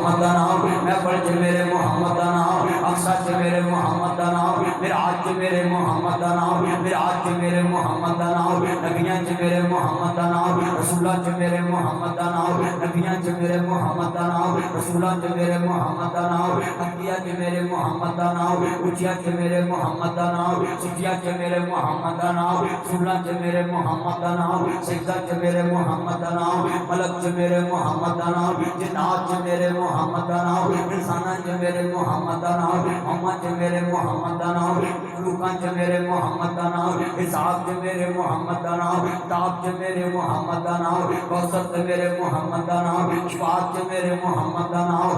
मोहम्मद दा नाम, महफल च मेरे मोहम्मद दा नाम, अक्सा च मेरे मोहम्मद दा नाम, मिराज च मेरे मोहम्मद दा नाम, मिराज च मेरे मोहम्मद दा नाम, नबियां च मेरे मोहम्मद दा नाम, रसूलां च मेरे मोहम्मद दा नाम, नबियां च मेरे मोहम्मद दा नाम, रसूलां च मेरे मोहम्मद दा नाम, अंबिया च मेरे मोहम्मद दा नाम, उचिया च मेरे मोहम्मद दा नाम, सिफिया च मेरे मोहम्मद दा नाम, रसूलां च मेरे मोहम्मद दा नाम, सजदा च मेरे मोहम्मद दा नाम, मलक च मेरे मोहम्मद दा नाम, जिन्नात च मेरे मोहम्मद दा नाम, इंसाना च मेरे मोहम्मद दा नाम, अम्मा च मेरे मोहम्मद दा नाम, मखलूकां च मेरे मोहम्मद दा नाम, हिसाब च मेरे मोहम्मद दा नाम, ताब च मेरे मोहम्मद दा नाम, कौसर च मेरे मोहम्मद दा नाम, शफात च मेरे मोहम्मद दा नाम।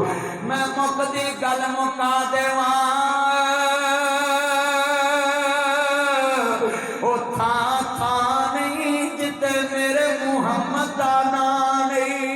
मैं मुकदी गल मुका देवां ओ था नहीं जिते मेरे मोहम्मद दा नाम नहीं।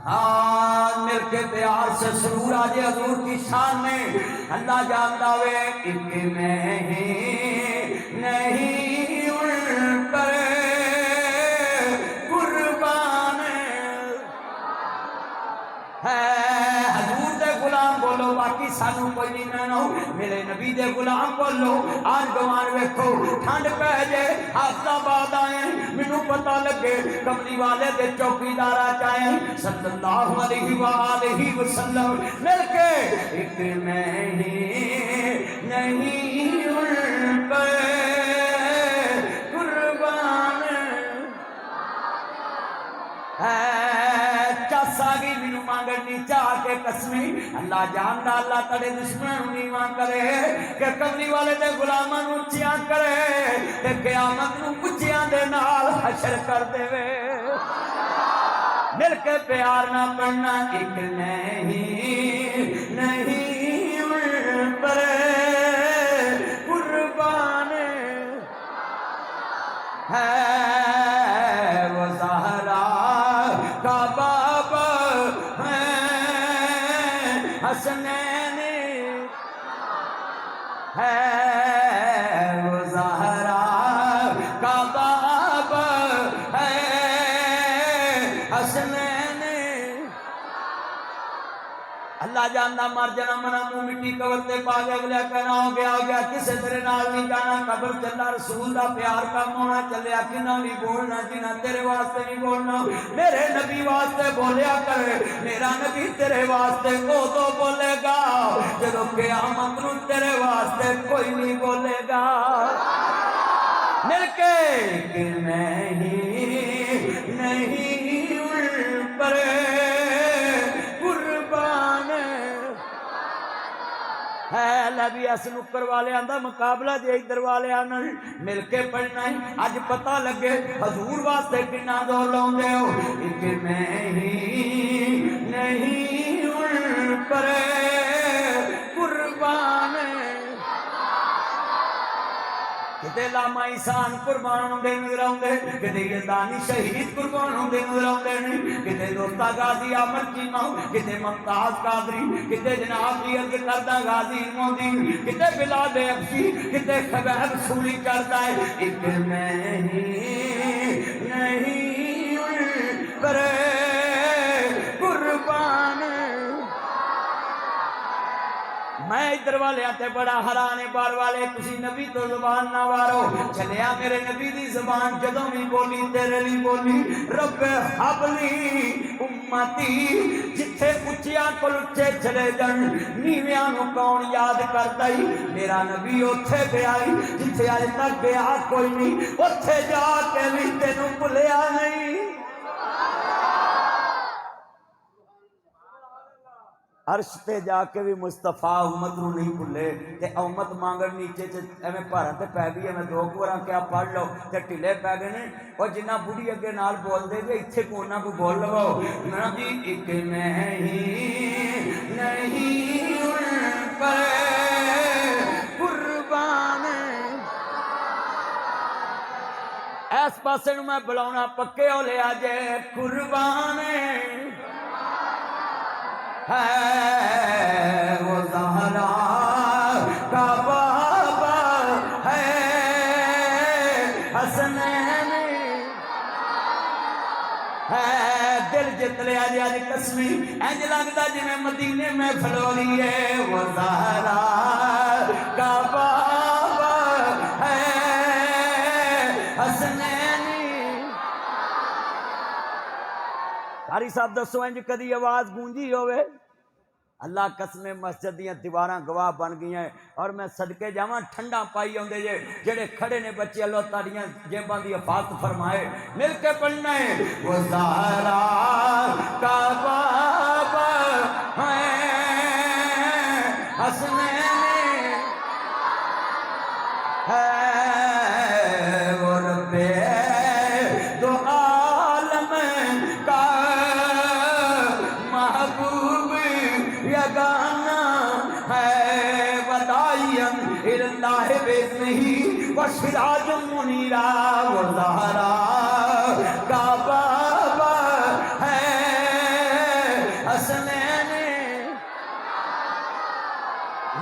हाँ मिलके प्यार से सुरूर आजे हजूर की शान में। अल्लाह जानता वे एक में ही नहीं उन पर कुर्बान है। हजूर दे गुलाम बोलो बाकी सानू कोई नहीं कहना। मेरे नबी दे गुलाम बोलो आज गवान वेखो ठंड पै जाए हाफताबाद आए मैनू पता लगे कमली वाले दे चौकीदार चाहे सल्लल्लाहु अलैहि वसल्लम मिल के एक में ही नहीं उन पर कुर्बान है। चासागी मैनू मांगनी चाह के कसमी अल्लाह जानदा अल्लाह तेरे दुश्मन नीवा करे कि कमली वाले दे गुलामां नू उच्चियां करे ते क़यामत नू उच्चियां दे नाल हशर कर देवे। मिल के प्यार ना पढ़ना एक नहीं उन पर कुर्बान है। वो ज़हरा का बाबा है हसनैन है। वो ज़हरा का बाबा है हसनैन। अल्लाह जानदा मर जाना मना मुंह मिट्टी कबर ते पा के अगला कहना हो गया किसे तेरे नाल नहीं जाना कबर चला रसूल दा प्यार कम होना चलिया किना नहीं बोलना जिना तेरे वास्ते नहीं बोलना। मेरे नबी वास्ते बोलिया कर मेरा नबी तेरे वास्ते उदो बोलेगा जदों क़यामत नूं तेरे वास्ते कोई नहीं बोलेगा। मिलके कि नहीं उन पर है। लभी अस नुक्कर वाले आंदा मुकाबला जे इधर वाले आना मिल के पढ़ना है। अज पता लगे हजूर वास्ते कितना जोर लाउंदे हो। एक नहीं उन पर कुर्बान किते लामा इंसान कुर्बान होंदे नजर आउंदे किते यदानी शहीद कुर्बान होंदे नजर आउंदे ने किते दोस्ता गाजी अमर चीमा किते मुमताज कादरी किते जनाब जी अर्ज करदा गाजी मोदी किते बिलाल अफसी किते खबैब सूली करदा है। एक नहीं उन पर कुर्बान। मैं इधर वाले आते बड़ा हराने बार वाले तुसी नबी तो जुबान ना वारो चलिया मेरे नबी दी जुबान जदों भी बोली तेरे लिए बोली रब हबली उम्मती। जिथे उच्चिया को उच्चे चले जान नीवियां नू कौन याद करता ही मेरा नबी उथे गया जिथे अज तक गया कोई नहीं उथे जाके भी तेनू भुलिया नहीं। अर्श पे जाके भी मुस्तफा उम्मत नू नहीं भुले ते उम्मत मांगण नीचे एवं भारा ते पै गई। मैं दो बार क्या पढ़ लो ते ढिले पै गए ने और जिन्ना बुढ़ी अगे नाल बोलते जे इत्थे कोना को बोल लवो ना जी। एक नहीं उन पर कुर्बान। इस पासे मैं बुलाना पक्के हो लिया जे कुर्बान है वो ज़हरा का बाबा है हसनैन है। दिल जित लिया जी अज कसमी इंज लगता जिवें मदीने में फलोरी है। वो ज़हरा का बाबा है हसनैन। कारी साहब दसो इंज कदी आवाज गूंजी होवे? अल्लाह कसमे मस्जिद दियां दीवारां गवाह बन गई हैं। और मैं सदके जावां ठंडा पाई आउंदे जे जेड़े खड़े ने बच्चे अल्लाह ताड़ियां जेबां दी हिफाजत फरमाए। मिल के पढ़ना है वो ज़हरा का बाबा है हसनैन है वो रब्बे दो आलम का महबूब यगाना है। वदायन इल्लाह बेज़्निही व सिराज मुनीरा। वो ज़हरा का बाबा है हसनैन।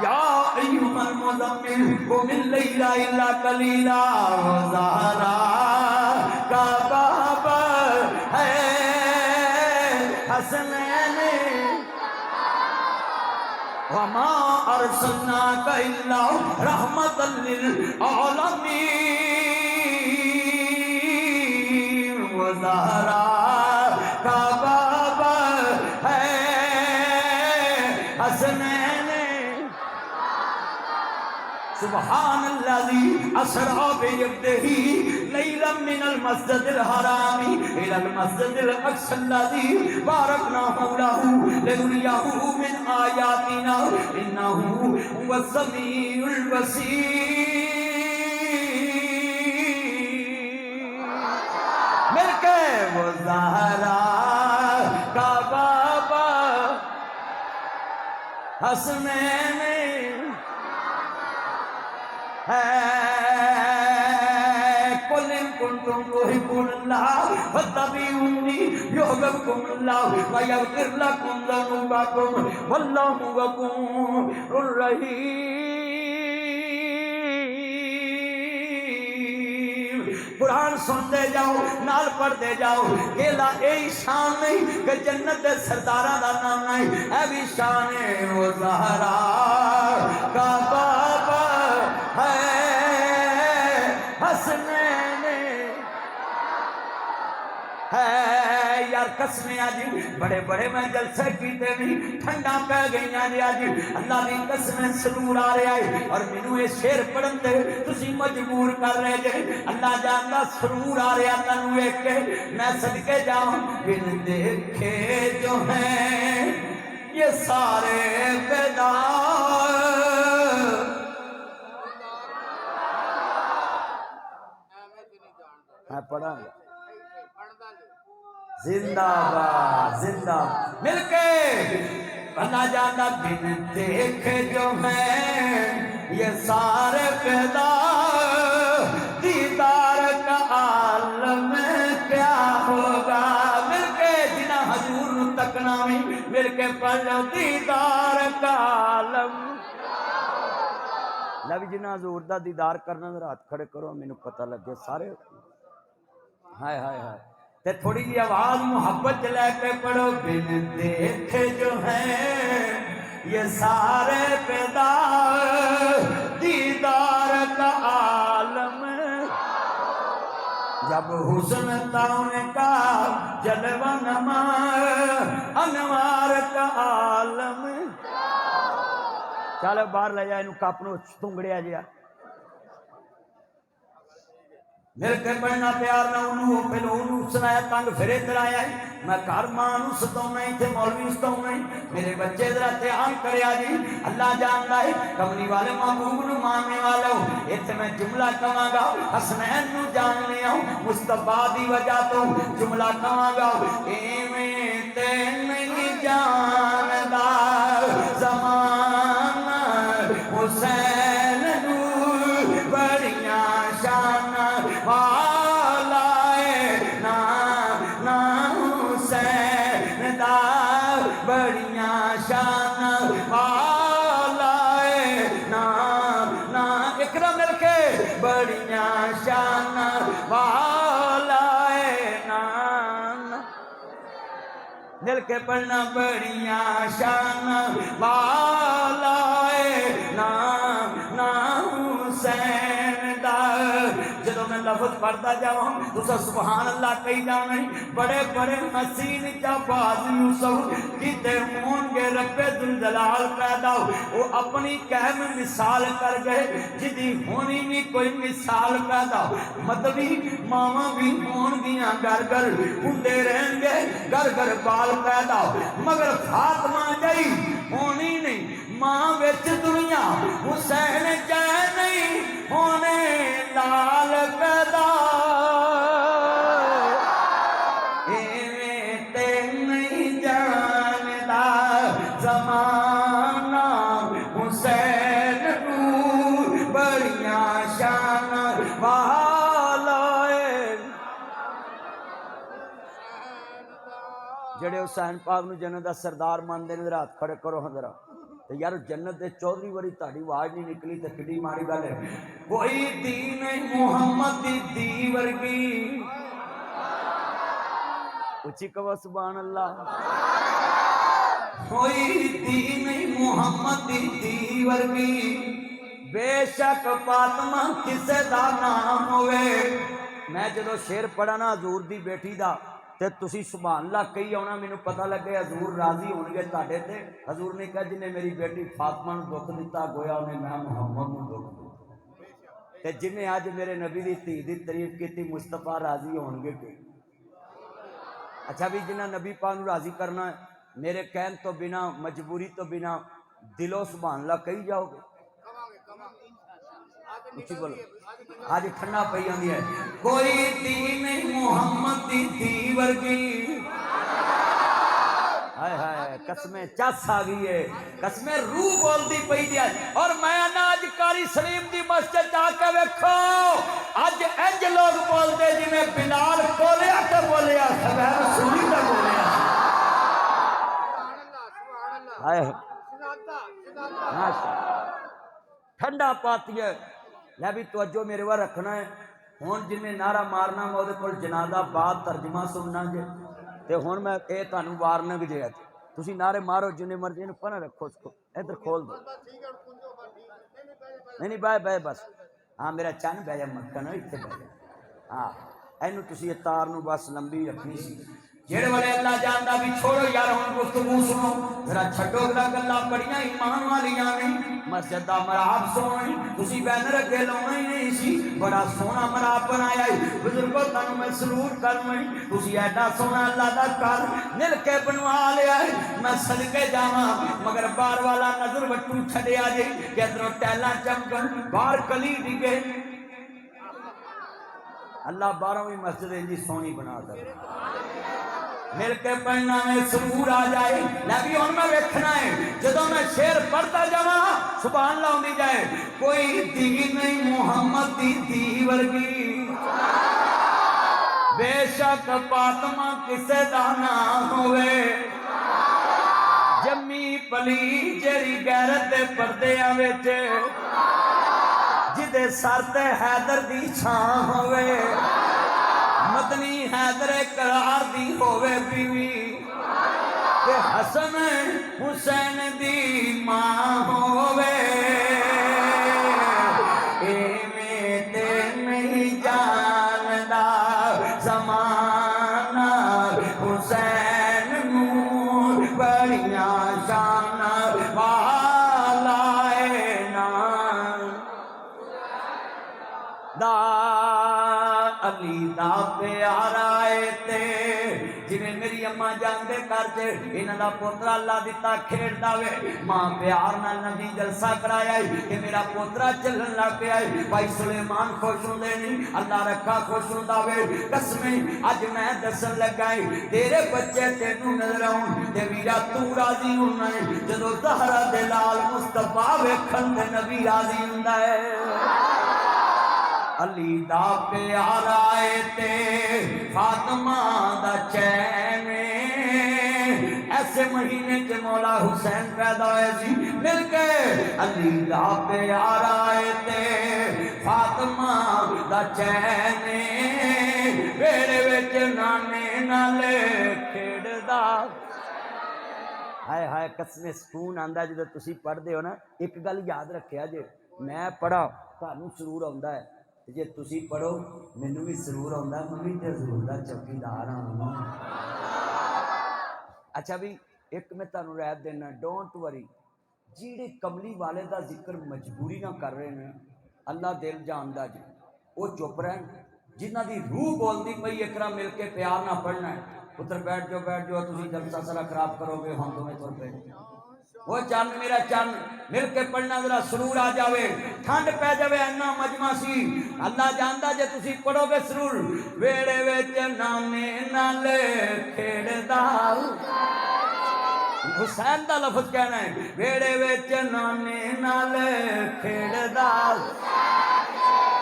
या अय्युहल मुज़म्मिल कुमिल लैला इल्ला कलीला। वो ज़हरा का बाबा है हसनैन। वमा अरसलनाका इल्ला रहमतल लिल आलमीन। वो ज़हरा का बाबा है हसनैन। सुब्हानल्लज़ी असरा बिअब्दिही लैलन मिनल मस्जिदिल हरामी इलल मस्जिदिल अक़्सल्लज़ी बारकना हौलहु लिनुरियहु मिन आयातिना इन्नहु हुवस समीउल बसीर। मिलके वो ज़हरा का बाबा हसनैन है। कुल इन कुंतुम तुहिब्बुल्लाह फत्तबिऊनी युहब्बुकुमुल्लाह व यग़फिर लकुम ज़ुनूबकुम वल्लाहु गफूरुर रहीम। कुरान सुनते जाओ नाल पढ़ते जाओ। केला यही शान नहीं कि जन्नत के सरदारा का नाम नहीं, है भी शान है वो ज़हरा का बाबा है हसनैन है। यार कसमें आज बड़े बड़े मैं जलसे कीते नहीं ठंडा पै गई जी। अज अल्लाह की कसमें सरूर आ रहा है और मैनू ये शेर पढ़न ते तुसी मजबूर कर रहे जे। अल्लाह जानदा सरूर आ रहा तैनू वेख के। मैं सदके जाऊं बिन देखे जो हैं ये सारे बेदार। मैं पढ़ा जिंदाबाद जिंदाबाद मिलके बना जाना। बिन देखे जो हैं ये सारे पैदा दीदार का आलम क्या होगा। मिलके जिना हजूर तकना में मिलके पढ़ दीदार का आलम। लवी जिना हजूर दा दीदार करना रात खड़े करो मैनू पता लगे सारे। हाय हाय हाय ते थोड़ी जी आवाज मोहब्बत लेके पढ़ो। बिन देखे जो हैं ये सारे पैदा दीदार का आलम। जब हुस्न ताउने का जलवा नमा अनवार का आलम। चल बाहर ले जा इनू कप नू तुंगड़िया जिया। मेरे के पढ़ना प्यार ना उन्होंने फिर उन्होंने सुनाया तंग फिर इधर आया है। मैं घर मां सताऊना इतने मौलवी सताऊना मेरे बच्चे जरा ध्यान करिया जी। अल्लाह जानता है कमली वाले महबूब नू मानने वाला हो। इतने मैं जुमला कहांगा हसनैन नू जान लिया मुस्तफा दी वजह तो जुमला कहांगा। एवें ते नहीं जानदा ज़माना हुसैन नू बड़िया शाना वाला है ना ना हुसैन दा बड़िया शान वाला है ना ना इकरा मिलके बड़िया शान वाला है ना मिल के पढ़ना बड़िया शान वाला है ना ना हुसैन दा जदों मैं लफ्ज पढ़ता जाऊं तुसा सुभान अल्लाह कही जाना बड़े बड़े हसीन जाबाज यूसुफ किते होंगे रब्बे दुल जलाल पैदा वो अपनी कहम मिसाल कर गए जिदी होनी नहीं कोई मिसाल पैदा मतलब मावा भी होंगियां घर घर हुंदे रहेंगे घर घर बाल पैदा मगर फातिमा जई होनी नहीं मां विच दुनिया हुसैन जै नहीं होने लाल पैदा एवें ते नहीं जानदा ज़माना हुसैन नूर बड़िया शान वाला जेड़े हुसैन पाक नूं जन्नत दा सरदार मानदे ने रात खड़े करो जरा तो यार जन्नत दे 14 वारी ताड़ी आवाज नहीं निकली तो किड्डी माड़ी गल है कोई दी नहीं मुहम्मद दी दी वर्गी उची कहो सुभान अल्लाह कोई दी नहीं मुहम्मद दी दी वर्गी बेशक फातिमा किसे दा नाम होवे मैं जदों शेर पढ़ा ना हजूर दी बेटी दा ते तुसी सुभान अल्लाह कही आना मैनू पता लगे हजूर राजी होणगे तुहाडे ते हजूर ने कहा जिन्हें मेरी बेटी फातिमा नूं दुख दिता गोया उन्हें मैं मुहम्मद नूं दुख दिता ते जिन्हें अज मेरे नबी दी धी दी तारीफ की मुस्तफा राजी होणगे कोई अच्छा भी जिन्हें नबी पाक नूं राजी करना मेरे कहन तो बिना मजबूरी तो बिना दिलों सुभान अल्लाह कही जाओगे उची बोलो आज ठंडा पई जाती है कोई दी नहीं मुहम्मद दी धी वर्गी हाय हाय कसमें चस आ गई है कसमें रूह बोलती पई दी और मैं ना अज कारी सलीम दी मस्जिद जाके वेखो अज इंज लोग बोलते जिवें बिलाल बोलिया तो बोलिया सवैर सुनी तो बोलिया हाय ठंडा पाती है लै भी तवज्जो मेरे वाल रखना है हुण जिन्हें नारा मारना मैं वो जनादा बाद तर्जमा सुनना जे तो हुण मैं ये तुहानूं वार्निंग जे तुसीं नारे मारो जिन्हें मर्जी इहनूं परा रखो उसको इधर खोल दो नहीं बह बह बस हाँ मेरा चन बह जा मक्खन इत्थे बह जा हाँ इनू तुसीं तार नूं बस लंबी रखनी सी जेड़े वाले अल्लाह जानदा भी छोड़ो यार हुण गुफ्तगू सुनो जरा छड्डो गल्लां बड़ियां ईमान वालियां ने मस्जिद दा मराब सोहनी तुसीं बैनर अगे लाउणा ही नहीं सी बड़ा सोहना मराब बनाया बुजुर्गो तुहानूं मैं सलूट करवां तुसीं एडा सोहना अल्लाह दा घर मिल के बनवा लिया मैं सदके जावां मगर बाहर वाला नजर वट्टू छड्डिया जे कि अंदरों टैलां चमकन बाहर कली डिगे अल्लाह बाहरों भी मस्जिद इंजी सोहनी बना दे मिल के पढ़ना में सुरूर आ जाए नबी हुण मैं वेखना है जदों मैं शेर पढ़ता जावां सुभान अल्लाह होंदी जाए कोई दी नहीं मुहम्मद दी धी वर्गी बेशक फातिमा किसे दा ना होवे जम्मी पली जेरी गैरत दे पर्दियां विच जिदे सर ते हैदर दी छां होवे मदनी हैदर करार दी होवे बीवी ते हसन हुसैन दी मां होवे एवें ते नहीं जानदा ज़माना हुसैन नूर बड़िया शान वाला ना दा अली दा प्यारा ते जिवें मेरी अम्मा जानते घर च इन्हां दा पोतरा अल्लाह दिता खेडदा वे मां प्यार नाल नबी जलसा कराया कि मेरा पोतरा चलन लग पिया भाई सुलेमान खुश होंदे नहीं अल्लाह रखा खुश होंदा वे कसमें अज मैं दसन लगा तेरे बच्चे तेनू नजर आउण ते वीरा तू राजी होना है जदों ज़हरा दे लाल मुस्तफा वेखण ते नबी राजी हुंदा है अली दा प्यारा ते फातिमा दा चैन ऐसे महीने च मौला हुसैन पैदा होए सी मिल के अली दा प्यारा ते फातिमा दा चैन वेड़े विच नाने नाल खेड़दा हाय हाय कसमे सुकून आंदा जो तुसी पढ़ते हो ना एक गल याद रखिया जे मैं पढ़ा तुहानू सुरूर आउंदा है जे तुसी पढ़ो मैनू भी सुरूर आउंदा मैं भी ते हजूर दा चौकीदार हां अच्छा भी एक मैं तुहानू राय देना डोंट वरी जिहड़े कमली वाले दा जिक्र मजबूरी ना कर रहे हैं अल्लाह दिल जानदा जी वो चुप रहन जिन्हां दी रूह बोलती पई एकरा मिल के प्यार ना पढ़ना है पुत्र बैठ जाओ तुम जलसा सारा खराब करोगे हम तुम्हें तुर पे वो चंद मेरा चंद मिल के पढ़ना जरा सुरूर आ जावे ठंड पै जावे इन्ना मजमा सी अल्लाह जानदा जे तुसी पढ़ोगे सुरूर वेड़े विच नाने नाल खेड़दा हुसैन दा लफ्ज कहना है वेड़े विच नाने नाल खेड़दा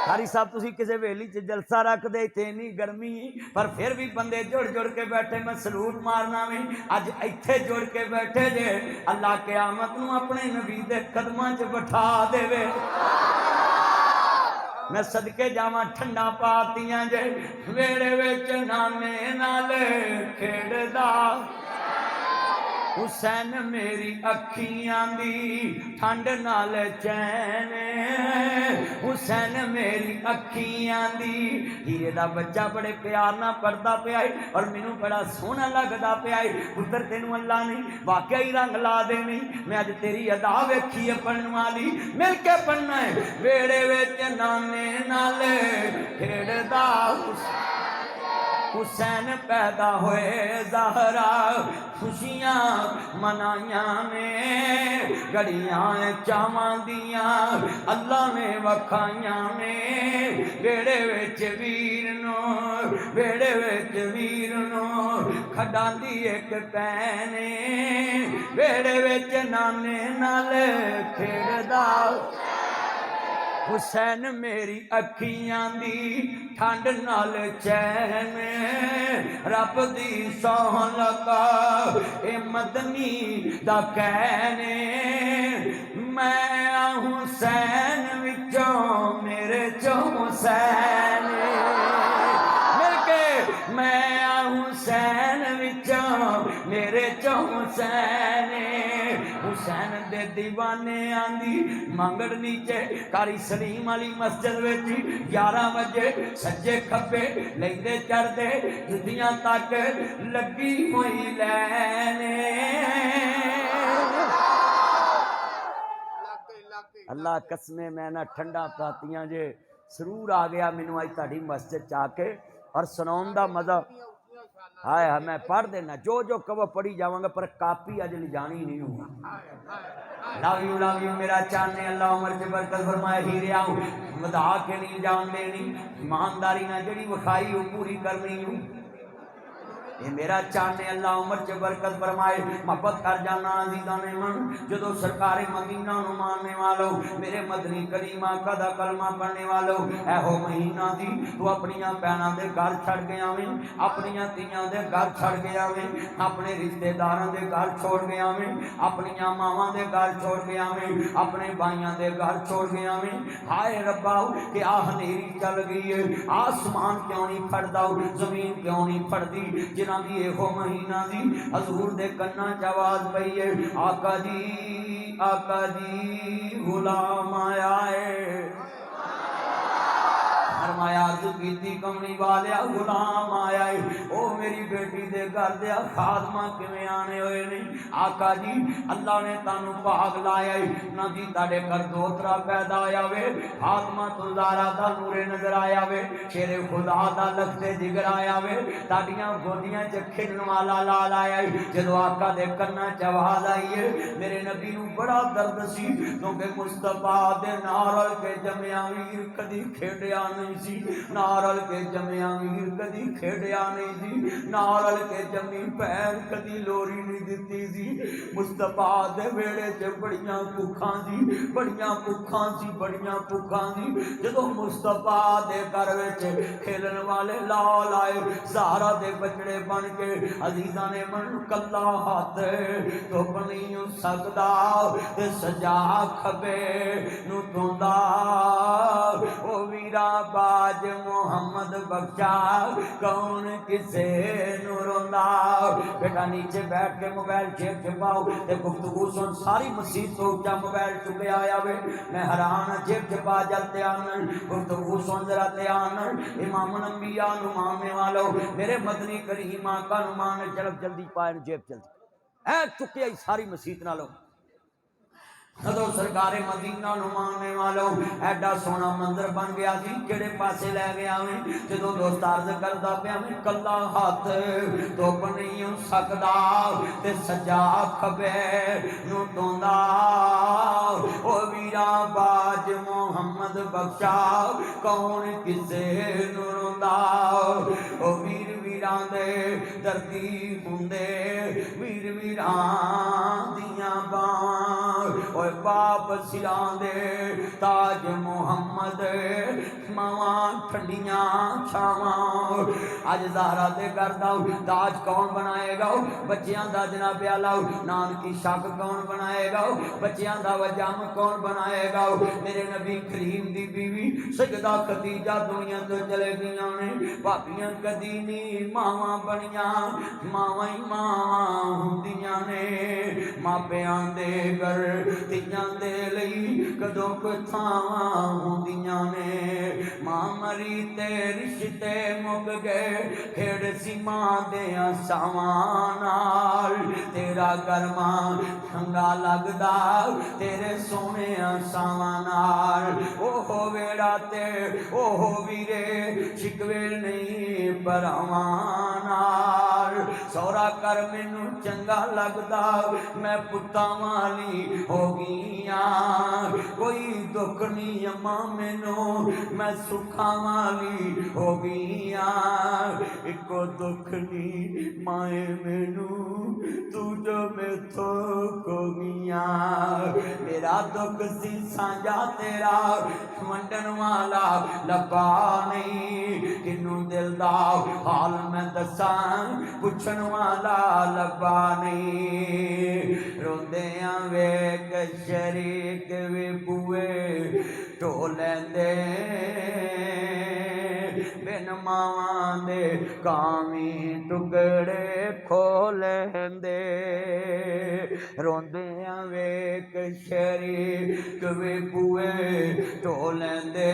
कारी साहब तुसी किसी वेली च जलसा रखते इतने इन्नी गर्मी पर फिर भी बंदे जुड़ जुड़ के बैठे मैं सलूट मारना भी अज इत्थे जुड़ के बैठे जे अल्लाह क़यामत नूं अपने नबी दे कदमां च बिठा देवे मैं सदके जावां ठंडा पातियां जे वेड़े विच नाने नाल खेड़दा हुसैन मेरी अखियां दी ठंड नाल चैन हुसैन मेरी अखियां दी हीरे दा बच्चा बड़े प्यार नाल पढ़दा पिया और मैनू बड़ा सोहना लगदा पिया पुत्र तेनू अल्लाह ने वाकई रंग ला देनी मैं अज तेरी अदा वेखी है पढ़न वाली मिल के पढ़ना है वेड़े विच नाने नाल खेड़दा हुसैन पैदा होए ज़हरा खुशियां मनाइया ने घड़ियां चावां दियां अल्लाह ने वखाइया ने वेड़े विच वीर नो खडांदी एक भैन वेड़े विच नाने नाल खेड़दा हुसैन मेरी अखियां दी ठंड नाल चैन रब दी सौं लगा ए मदनी दा कहने मैं हुसैन विचों मेरे चो हुसैन मिल के मैं हुसैन विचों मेरे चो हुसैन हुसैन दे दीवाने आंदी मंगड़ नीचे कारी सलीम वाली मस्जिद विच 11 बजे सज्जे खब्बे लेंदे चढ़दे जुतियां तक लगी हुई लैने अल्लाह कसमे मैं ना ठंडा पातियां जे सरूर आ गया मैनू अज तुहाडी मस्जिद च आके और सुनाउण दा मजा हाय हाय मैं पढ़ देना जो जो कहो पढ़ी जावांगा पर कापी अज ले जानी नहीं होगी लव यू मेरा चाहने अल्लाह उमर च बरकत फरमाए ही रहा हूँ मदा के नहीं जान देनी ईमानदारी ना जड़ी विखाई वो पूरी करनी हूँ ये मेरा चाहने अल्लाह उमर च बरकत फरमाए मोहब्बत कर जाना अजीज़ां ने मन जो सरकार मदीना नु मानने वालों मेरे मदनी करीमा कदा कलमा पढ़ने वालों ऐहो महीना दी तू अपनिया भैनों के घर छड़ गया वे अपनिया तियां दे घर छड़ गया वे अपने रिश्तेदारों के घर छोड़ गया वे अपनिया मावां दे घर छोड़ गया वे अपने भाइयों के घर छोड़ गया वे हाय रब्बा कि आ हनेरी चल गई है आसमान क्यों नहीं फटदा जमीन क्यों नहीं फटदी जिन्हां दी एहो महीना दी हजूर दे कन्ना च आवाज पई है आका जी गुलाम आया है फरमाया की कमली वाले गुलाम आया है ओ मेरी बेटी दे घर दे खादमा किवें आने हुए नहीं आका जी अल्लाह ने तानू भाग लाया है ना जी ताड़े घर दोतरा पैदा होया वे फातिमा तुलारा दा नूरे नजर आया वे शेरे खुदा दा लखते जिगर आया वे ताड़ियां गोदियां च खिलन वाला लाल आया है जदों आका दे कन्ना च आवाज आई है मेरे नबी नू बड़ा दर्द सी क्योंकि मुस्तफा दे नाल के जमया वीर कदी खेड़िया नहीं नहीं सी, नाल रल के जम्मिया वीर कदी खेडिया नहीं सी, नाल रल के जम्मी भैन कदी लोरी नहीं दिती सी। मुस्तफा दे वेड़े च बड़ियां भुखां सी, बड़ियां भुखां सी, बड़ियां भुखां सी। जदों मुस्तफा दे घर विच खेलन वाले लाल आए, ज़हरा दे बछड़े बन के अजीज़ां ने मन कला हाथ धुप नहीं हो सकदा ते सजा खबे नू धोंदा। ओ वीरा बाज मोहम्मद बख्शा कौन किसे नू रोंदा। बेटा नीचे बैठ के मोबाइल जेब च पाओ ते गुफ्तगू सुन, सारी मसीत तो उच्चा मोबाइल चुके आया वे। मैं हैरान जेब च पा जल ध्यान, गुफ्तगू सुन जरा ध्यान। इमाम अंबिया नू मानने वालों, मेरे मदनी करीम आका नू मान चल जल्दी पाए जेब जल्दी ऐ चुके आई सारी मसीत नालों। जदों सरकारे मदीना नू मानने वालों एडा सोहना मंदिर बन गया सी, किहड़े पासे लै गया मैं। जदों दोस्त अर्ज करदा पिया मैं कला हाथ धुप नहीं हो सकदा ते सजा खबे नू धोंदा। ओ वीरा बाज मोहम्मद बख्शा कौन किसे नू रोंदा। ओ वीर वीरां दे दर्दी हुंदे, वीर वीरां दियां बावां बाप सिरां दे ताज मुहम्मद मावा ठंडियां छावां। अज ज़हरा दे घर दा ताज कौन बनाएगा, बच्चियां दा जनाब आला नानकी शक कौन बनाएगा, बच्चियां दा वजाम कौन बनाएगा। मेरे नबी करीम दी बीवी सैयदा खदीजा दुनिया तो चले गईयां ने, भाबियां कदी नहीं मावा बनियां, मावा ही मावा हुंदियां ने। मापियां दे घर तियां दे लई कदों कोई थावां हुंदियां ने। मां मरी ते रिश्ते मुक गए, खेड़ सी मां दे सावां नाल। तेरा गरमा चंगा लगदा तेरे सोने सावां नाल। ओहो वेड़ा ते ओहो वीरे शिकवे नहीं भरावां नाल। सौरा कर मैनू चंगा लगदा मैं पुत्तां वाली हो गईयां, कोई दुख नहीं अम्मा मैनू मैं सुखा वाली हो गईयां। इको दुख नहीं माए मैनू तू जो मैथों खो गईयां। मेरा दुख सी सांझा तेरा वंडन वाला लबा नहीं, किनू दिल दा हाल मैं दसां पुछन वाला लबा नहीं। रोंदियां वेख शरीक भी बुए ढो लैंदे, बिन मावां दे कामी टुकड़े खो लैंदे। रोंदियां वेख शरीक भी बुए ढो लैंदे,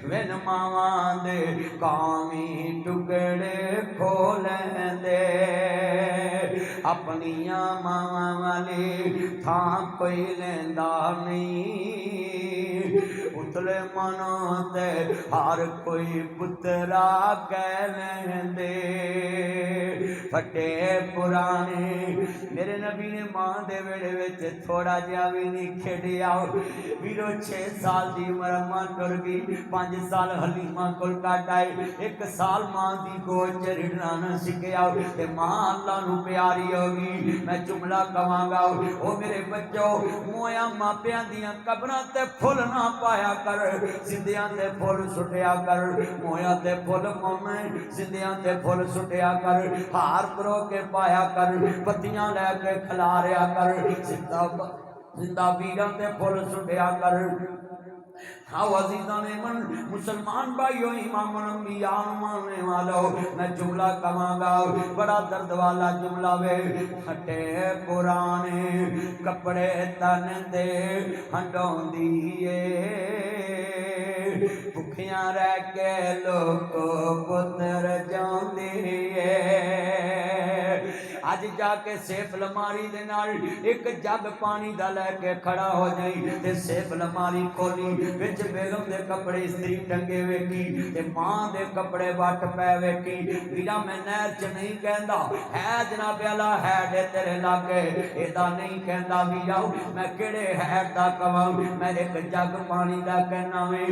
बिन मावां दे कामी टुकड़े खो लैंदे। अपनियां मावां वाली थां कोई लैंदा नहीं, उतले मनो ते हर कोई पुत्रा कह लैंदे। फटे पुराने मेरे नबी ने मां दे वेड़े विच थोड़ा जिहा भी नहीं खेडिया। वीरो 6 साल दी उम्र मां टुर गई, 5 साल हलीमा कोल कट आए, 1 साल मां दी गोद च रिड़ना न सिखिया ते मां अल्लाह नू प्यारी होगी। मैं जुमला कवांगा ओ मेरे बच्चों, मोया मापियां दियां कबरां ते फुल ना पाया कर, जिंदियां ते फुल सुटिया कर। मोया ते फुल मोमे जिंदियां ते फुल सुटिया कर। हार परो के पाया कर, पत्तियां लैके खिलारिया कर, जिंदा वीरां ते फुल सुटिया कर। हाँ अज़ीज़ां ने मन मुसलमान भाइयों इमाम अंबिया मानने वालों, मैं जुमला कवांगा बड़ा दर्द वाला जुमला वे। फटे पुराने कपड़े तन दे हंडोंदी भुखियां रह के लोग पुत्र जांदी अज जाके सेफ लमारी दे नाल एक जग पानी दा लैके खड़ा हो जाई ते सेफ लमारी खोली विच बेगम दे कपड़े इस्त्री टंगे वेखी ते मां दे कपड़े वट पै वेखी वीरा मैं नहर च नहीं कहंदा है जनाब अला है दे तेरे लागे एदा नहीं कहंदा वीरा मैं किहड़े है दा कवां मैं एक जग पानी दा कहना वे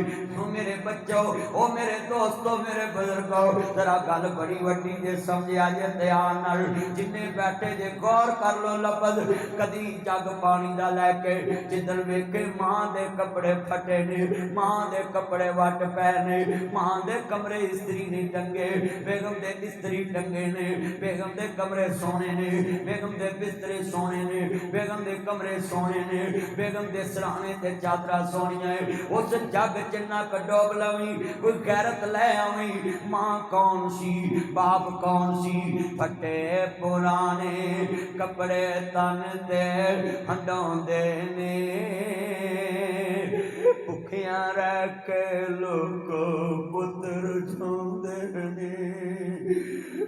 मेरे बच्चों ओ मेरे दोस्तों मेरे बुजुर्गों जरा गल बड़ी वड्डी जे समझिया जे ध्यान नाल जिन्ने बैठे जे गौर कर लो लफज कदी जग पानी दा लैके जिदल वेखे मां दे कपड़े फटे ने मां दे कपड़े वट पै ने मां दे कमरे इस्त्री नहीं टंगे बेगम दे इस्त्री टंगे ने बेगम दे कमरे सोने ने बेगम दे बिस्तरे सोने ने बेगम दे कमरे सोने ने बेगम दे सराहने ते चादरा सोनिया उस जग चिन्ना डोब लवी कोई गैरत लै आवी मां कौन सी बाप कौन सी फटे पुराने कपड़े तन ते हंडौंदे ने भुखियां रह के लोको पुत्र छौंदे ने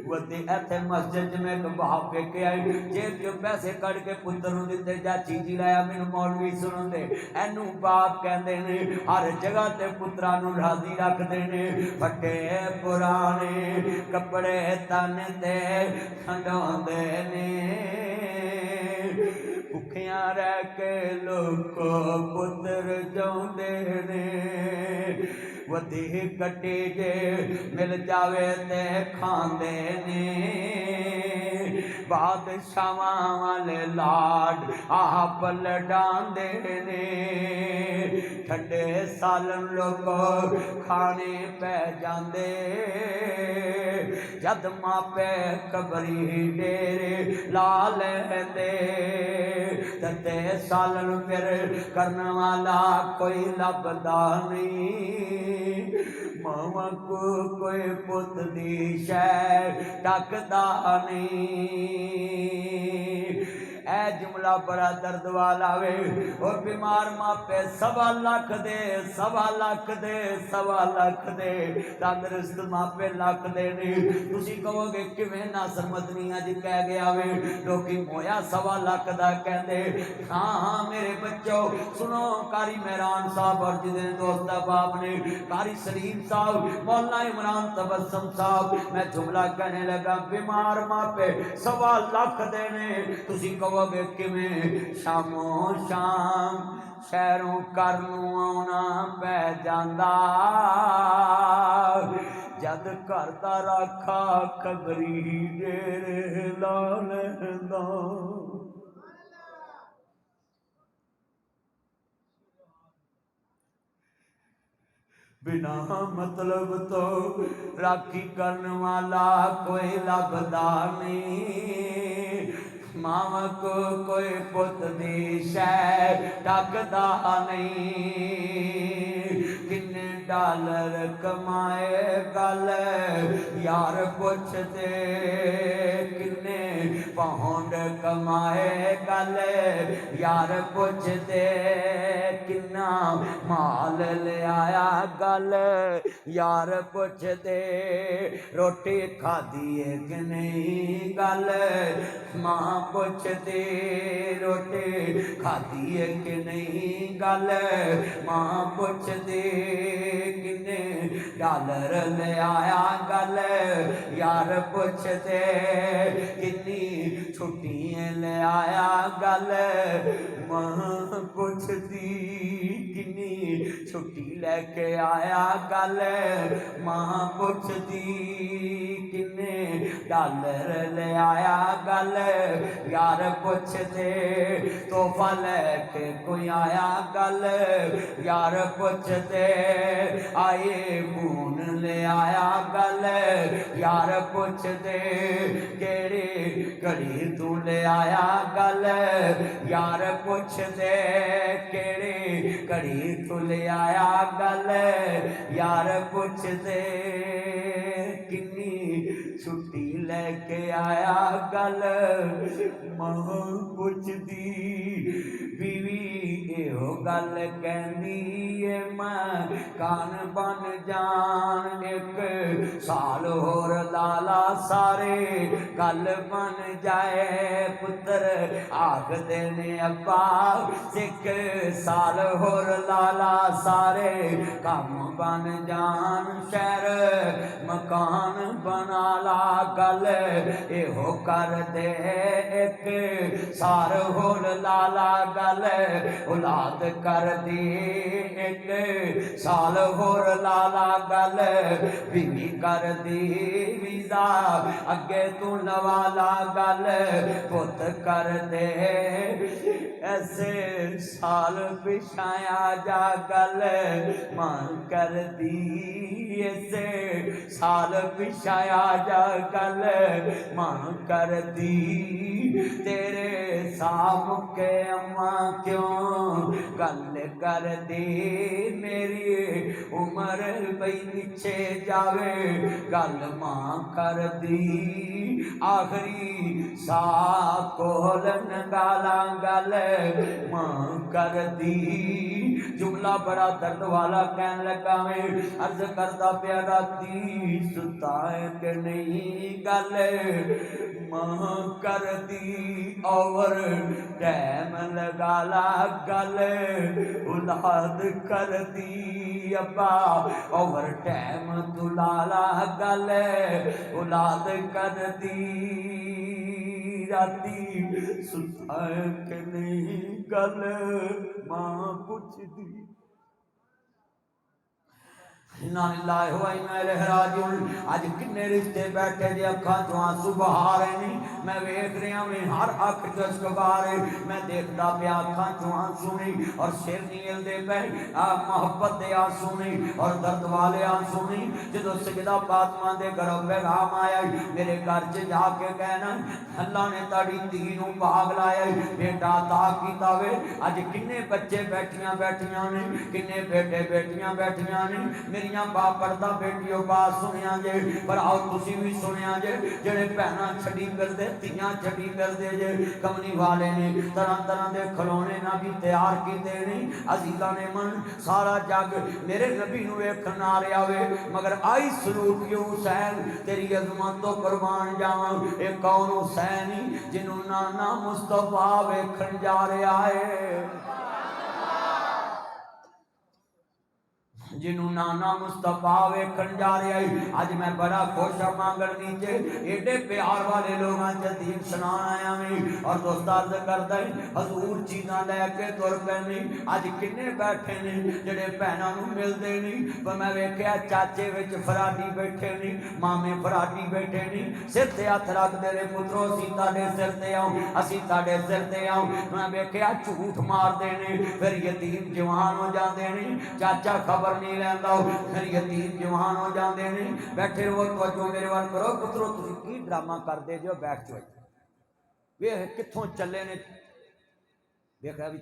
वदी इत्थे मस्जिद में एक बाप वेखे आई जेब चो पैसे कढ़ के पुत्र नूं दित्ते जा चीजी लाया मैनूं मौलवी सुणांदे एनू बाप कहंदे ने हर जगह ते पुत्रा नूं राजी रखदे ने फटे पुराने कपड़े तन ते खंडौंदे ने भुखियां रह के लोको पुत्र जाउंदे ने वधी कट्टी जे मिल जावे ते खांदे ने बादशाहां वाले लाड आप लडांदे ने ठंडे सालन लोगो खाने पै जांदे जद मापे कबरी डेरे ला लेंदे तते सालन फिर करने वाला कोई लभदा नहीं मावा को कोई पुत दी शै टकदा नहीं ऐ जुमला बड़ा दर्द वाला वे और बीमार मापे सवा लख दे तंदुरुस्त मापे लख दे तुसी कहोगे किवें नासर मदनी अज कह गया वे लोकी मोया सवा लख दा कहंदे हाँ हाँ मेरे बच्चों सुनो कारी मेहरान साहब और जिदे दोस्त बाप ने कारी सलीम साहब मौलाना इमरान तबस्सुम साहब मैं जुमला कहने लगा बीमार मापे सवा लख देने तुसी कहोगे किवें शामो शाम शहरों कर नूं आउणा पै जांदा जद घर दा राखा कबरी डेरे ला लैंदा बिना मतलब तो राखी करने वाला कोई लभदा नहीं मां को कोई पुत दी शै टकदा नहीं किन्ने डॉलर कमाए गल यार पुछदे किन्ने पाउंड कमाए गल यार पुछदे किन्ना माल ले आया गल यार पुछदे रोटी खाधी है कि नहीं गल मां पुछदे रोटी खाधी है कि नहीं गल मां पुछदे किन्ने डॉलर ले आया गल यार पुछदे किन्नी छुट्टियां ले आया गल मां पुछदी किन्नी छुट्टी लेके आया गल मां पुछदी किन्ने डॉलर ले आया गल यार पुछदे तोहफा लेके कोई आया गल यार पुछदे आए मून ले आया गल यार पुछदे केड़ी घड़ी तू ले आया गल यार पुछदे केड़ी घड़ी तू ले आया गल यार पुछदे किन्नी छुट्टी लैके आया गल मां पुछदी बीवी एहो गल कहनी है मैं कान बन जान एक साल होर लाला सारे गल बन जाए पुत्र आखदे ने अब्बा एक साल होर लाला सारे काम बन जान शहर मकान बना ला गल एहो कर दे एक साल होर लाला गल औलाद कर दी एक साल होर लाला गल बीवी कर दी वीजा अगे तू लवाला गल पुत कर दे ऐसे साल पिछाया जा गल मां कर दी ऐसे साल पिछाया जा गल मां कर दी तेरे साम के अम्मा क्यों गल कर दी मेरी उम्र बई पीछे जावे गल मां कर दी आखिरी सा कोलन गाला गल मां कर दी जुमला बड़ा दर्द वाला कहन लगा में अर्ज करता प्या राती सुता के नहीं गल मां कर दी और टैम लगा ला गल औलाद कर दी अब्बा और टैम दुलाला गल औलाद कर दी राती सुता के नहीं गल मां पुछदी अज किन्ने रिश्ते बैठे जे अखा चो आंसू बहा रहे नहीं मैं वेख रहा मैं हर अख चुस्क बारे मैं देखता पाया अखा चो आंसू नहीं और सिर नहीं हिलते पे मोहब्बत के आंसू नहीं और दर्द वाले आंसू नहीं जो सजदा फातिमा के घरों पैगाम आया मेरे घर च जाके कहना अल्लाह ने ताड़ी धी नूं भाग लाया बेटा ता कीता वे अज किन्ने बच्चे बैठियां बैठियां ने किन्ने बेटे बेटियां बैठियां ने मेरी बाप पढ़ता बेटियों बात सुनिया जे पर आओ तुसी भी सुनिया जे जेड़े भैनां छड़ी करदे धीआं छड़ी करदे जे कमनी वाले ने तरह तरह के खिलौने ना भी तैयार कीते ने अजीज़ां ने मन सारा जग मेरे नबी नूं वेखण आ रहा वे मगर आई सलूट क्यों हुसैन तेरी अजमत तो कुर्बान जावां ए कौन हुसैन जिन्हों नाना मुस्तफा वेखण जा रहा है जिन्हों नाना मुस्तफा वेखण जा रहा है अज मैं बड़ा खुश हाँ मांगण नीचे एडे प्यार वाले लोगों च दीन सुनान आया मैं और दोस्त अर्ज करदा हजूर चीज़ां लैके तुर पैने अज किन्ने बैठे ने जेड़े भैनां नूं मिलदे नहीं पर मैं वेख्या चाचे विच फराडी बैठे ने मामे फराडी बैठे ने सिर ते हथ रखदे ने पुत्रो असीं तुहाडे सिर ते आओ असीं तुहाडे सिर ते आओ मैं वेख्या झूठ मारदे ने फिर यतीम जवान हो जाते ने चाचा खबर नहीं लैंदा फिर यतीम जवान हो जाते हैं बैठे रहो तवज्जो मेरे वाल करो पुत्रो तुसीं की ड्रामा करते जो बैठ जाओ वे कित्थों चले ने देखा भी